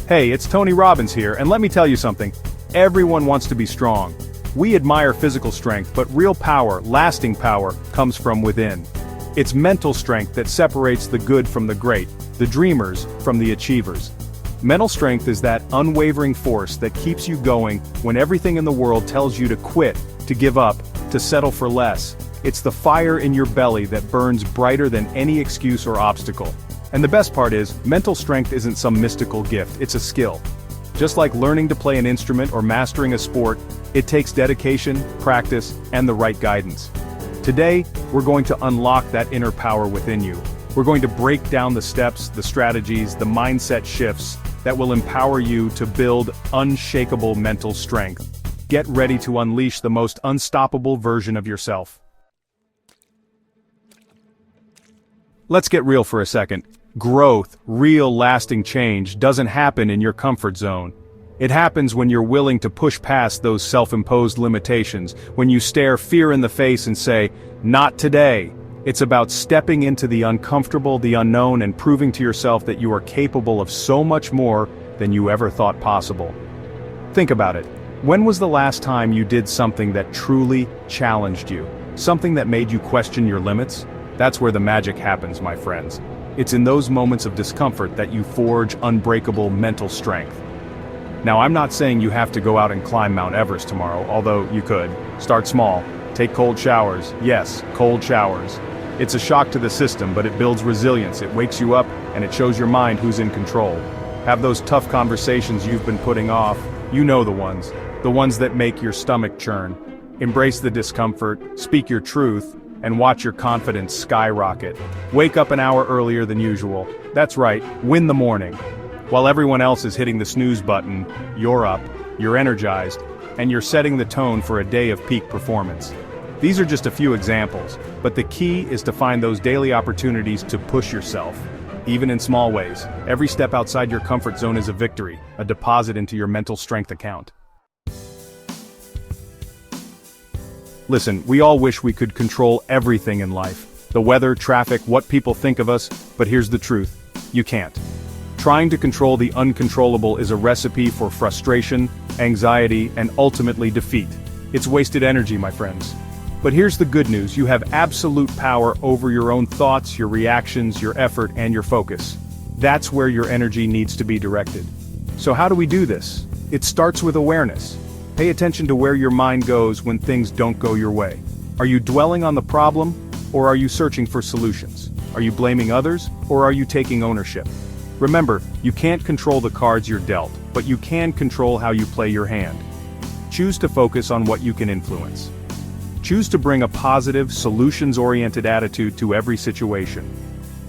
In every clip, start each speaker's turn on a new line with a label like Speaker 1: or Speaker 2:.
Speaker 1: Hey, it's Tony Robbins here, and let me tell you something. Everyone wants to be strong. We admire physical strength, but real power, lasting power, comes from within. It's mental strength that separates the good from the great, the dreamers from the achievers. Mental strength is that unwavering force that keeps you going when everything in the world tells you to quit, to give up, to settle for less. It's the fire in your belly that burns brighter than any excuse or obstacle. And the best part is, mental strength isn't some mystical gift, it's a skill. Just like learning to play an instrument or mastering a sport, it takes dedication, practice, and the right guidance. Today, we're going to unlock that inner power within you. We're going to break down the steps, the strategies, the mindset shifts that will empower you to build unshakable mental strength. Get ready to unleash the most unstoppable version of yourself. Let's get real for a second. Growth, real lasting change, doesn't happen in your comfort zone. It happens when you're willing to push past those self-imposed limitations, when you stare fear in the face and say, "Not today." It's about stepping into the uncomfortable, the unknown, and proving to yourself that you are capable of so much more than you ever thought possible. Think about it. When was the last time you did something that truly challenged you? Something that made you question your limits? That's where the magic happens, my friends. It's in those moments of discomfort that you forge unbreakable mental strength. Now, I'm not saying you have to go out and climb Mount Everest tomorrow, although you could. Start small. Take cold showers. Yes, cold showers. It's a shock to the system, but it builds resilience. It wakes you up, and it shows your mind who's in control. Have those tough conversations you've been putting off. You know the ones that make your stomach churn. Embrace the discomfort, speak your truth, and watch your confidence skyrocket. Wake up an hour earlier than usual. That's right, win the morning. While everyone else is hitting the snooze button, you're up, you're energized, and you're setting the tone for a day of peak performance. These are just a few examples, but the key is to find those daily opportunities to push yourself. Even in small ways, every step outside your comfort zone is a victory, a deposit into your mental strength account. Listen, we all wish we could control everything in life. The weather, traffic, what people think of us, but here's the truth. You can't. Trying to control the uncontrollable is a recipe for frustration, anxiety, and ultimately defeat. It's wasted energy, my friends. But here's the good news, you have absolute power over your own thoughts, your reactions, your effort, and your focus. That's where your energy needs to be directed. So how do we do this? It starts with awareness. Pay attention to where your mind goes when things don't go your way. Are you dwelling on the problem, or are you searching for solutions? Are you blaming others, or are you taking ownership? Remember, you can't control the cards you're dealt, but you can control how you play your hand. Choose to focus on what you can influence. Choose to bring a positive, solutions-oriented attitude to every situation.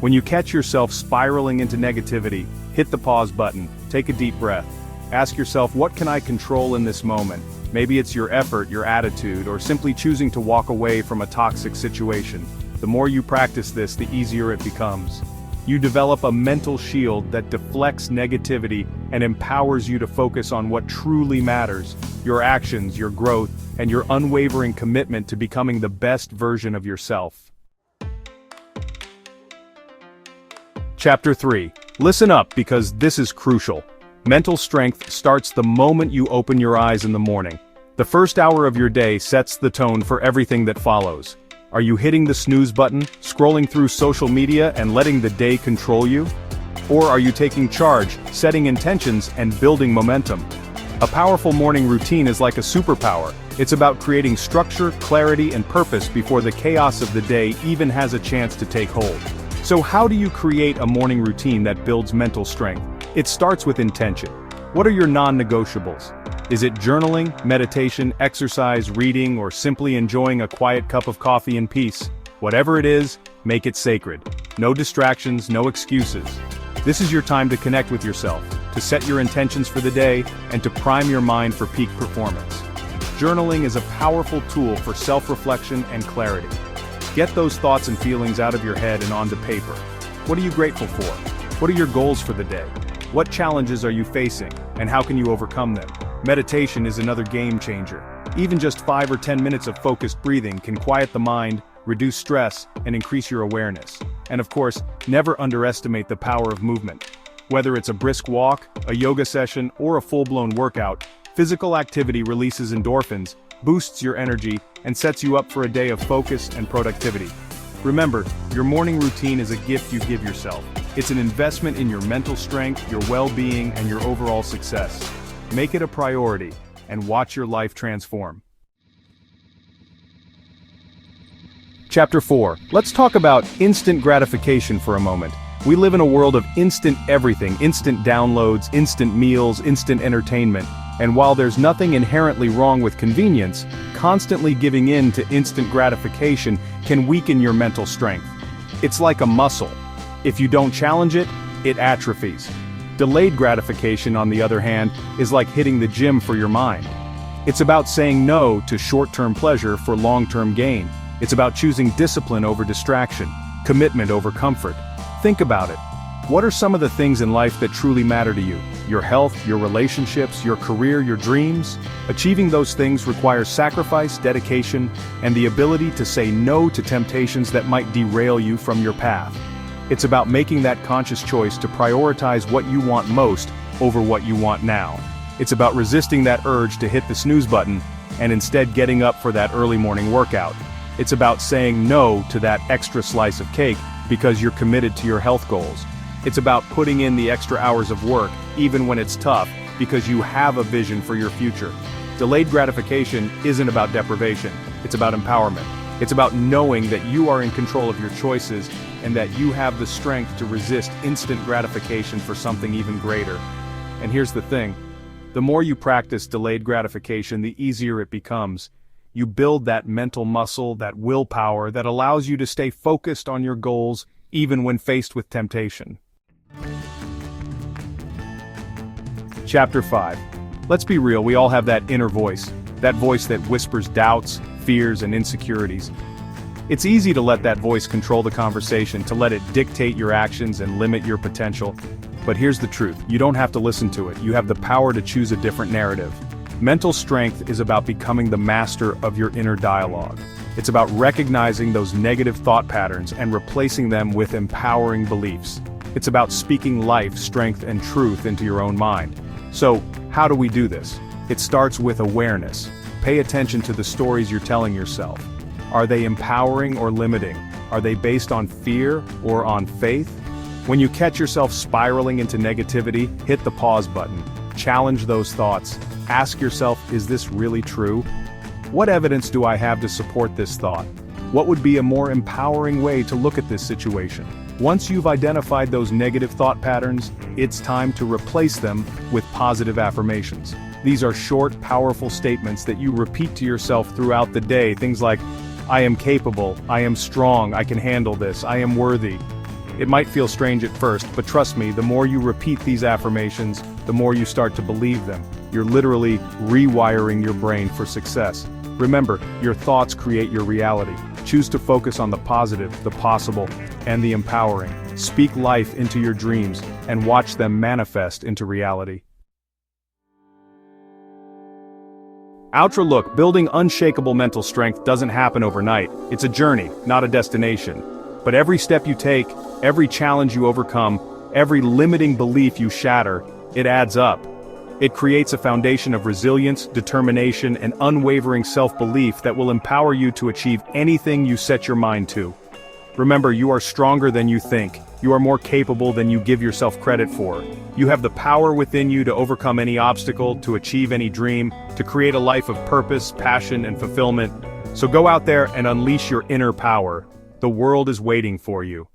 Speaker 1: When you catch yourself spiraling into negativity, hit the pause button, take a deep breath. Ask yourself, what can I control in this moment? Maybe it's your effort, your attitude, or simply choosing to walk away from a toxic situation. The more you practice this, the easier it becomes. You develop a mental shield that deflects negativity and empowers you to focus on what truly matters, your actions, your growth, and your unwavering commitment to becoming the best version of yourself. Chapter 3. Listen up, because this is crucial. Mental strength starts the moment you open your eyes in the morning. The first hour of your day sets the tone for everything that follows. Are you hitting the snooze button, scrolling through social media and letting the day control you? Or are you taking charge, setting intentions, and building momentum? A powerful morning routine is like a superpower. It's about creating structure, clarity, and purpose before the chaos of the day even has a chance to take hold. So how do you create a morning routine that builds mental strength? It starts with intention. What are your non-negotiables? Is it journaling, meditation, exercise, reading, or simply enjoying a quiet cup of coffee in peace? Whatever it is, make it sacred. No distractions, no excuses. This is your time to connect with yourself, to set your intentions for the day, and to prime your mind for peak performance. Journaling is a powerful tool for self-reflection and clarity. Get those thoughts and feelings out of your head and onto paper. What are you grateful for? What are your goals for the day? What challenges are you facing, and how can you overcome them? Meditation is another game changer. Even just 5 or 10 minutes of focused breathing can quiet the mind, reduce stress, and increase your awareness. And of course, never underestimate the power of movement. Whether it's a brisk walk, a yoga session, or a full-blown workout, physical activity releases endorphins, boosts your energy, and sets you up for a day of focus and productivity. Remember, your morning routine is a gift you give yourself. It's an investment in your mental strength, your well-being, and your overall success. Make it a priority, and watch your life transform. Chapter 4. Let's talk about instant gratification for a moment. We live in a world of instant everything, instant downloads, instant meals, instant entertainment. And while there's nothing inherently wrong with convenience, constantly giving in to instant gratification can weaken your mental strength. It's like a muscle. If you don't challenge it, it atrophies. Delayed gratification, on the other hand, is like hitting the gym for your mind. It's about saying no to short-term pleasure for long-term gain. It's about choosing discipline over distraction, commitment over comfort. Think about it. What are some of the things in life that truly matter to you? Your health, your relationships, your career, your dreams? Achieving those things requires sacrifice, dedication, and the ability to say no to temptations that might derail you from your path. It's about making that conscious choice to prioritize what you want most over what you want now. It's about resisting that urge to hit the snooze button and instead getting up for that early morning workout. It's about saying no to that extra slice of cake because you're committed to your health goals. It's about putting in the extra hours of work, even when it's tough, because you have a vision for your future. Delayed gratification isn't about deprivation, it's about empowerment. It's about knowing that you are in control of your choices and that you have the strength to resist instant gratification for something even greater. And here's the thing, the more you practice delayed gratification, the easier it becomes. You build that mental muscle, that willpower that allows you to stay focused on your goals even when faced with temptation. Chapter 5. Let's be real, we all have that inner voice. That voice that whispers doubts, fears, and insecurities. It's easy to let that voice control the conversation, to let it dictate your actions and limit your potential. But here's the truth, you don't have to listen to it. You have the power to choose a different narrative. Mental strength is about becoming the master of your inner dialogue. It's about recognizing those negative thought patterns and replacing them with empowering beliefs. It's about speaking life, strength, and truth into your own mind. So, how do we do this? It starts with awareness. Pay attention to the stories you're telling yourself. Are they empowering or limiting? Are they based on fear or on faith? When you catch yourself spiraling into negativity, hit the pause button. Challenge those thoughts. Ask yourself, is this really true? What evidence do I have to support this thought? What would be a more empowering way to look at this situation? Once you've identified those negative thought patterns, it's time to replace them with positive affirmations. These are short, powerful statements that you repeat to yourself throughout the day. Things like, I am capable, I am strong, I can handle this, I am worthy. It might feel strange at first, but trust me, the more you repeat these affirmations, the more you start to believe them. You're literally rewiring your brain for success. Remember, your thoughts create your reality. Choose to focus on the positive, the possible, and the empowering. Speak life into your dreams, and watch them manifest into reality. Outro. Look, building unshakable mental strength doesn't happen overnight. It's a journey, not a destination. But every step you take, every challenge you overcome, every limiting belief you shatter, it adds up. It creates a foundation of resilience, determination, and unwavering self-belief that will empower you to achieve anything you set your mind to. Remember, you are stronger than you think. You are more capable than you give yourself credit for. You have the power within you to overcome any obstacle, to achieve any dream, to create a life of purpose, passion, and fulfillment. So go out there and unleash your inner power. The world is waiting for you.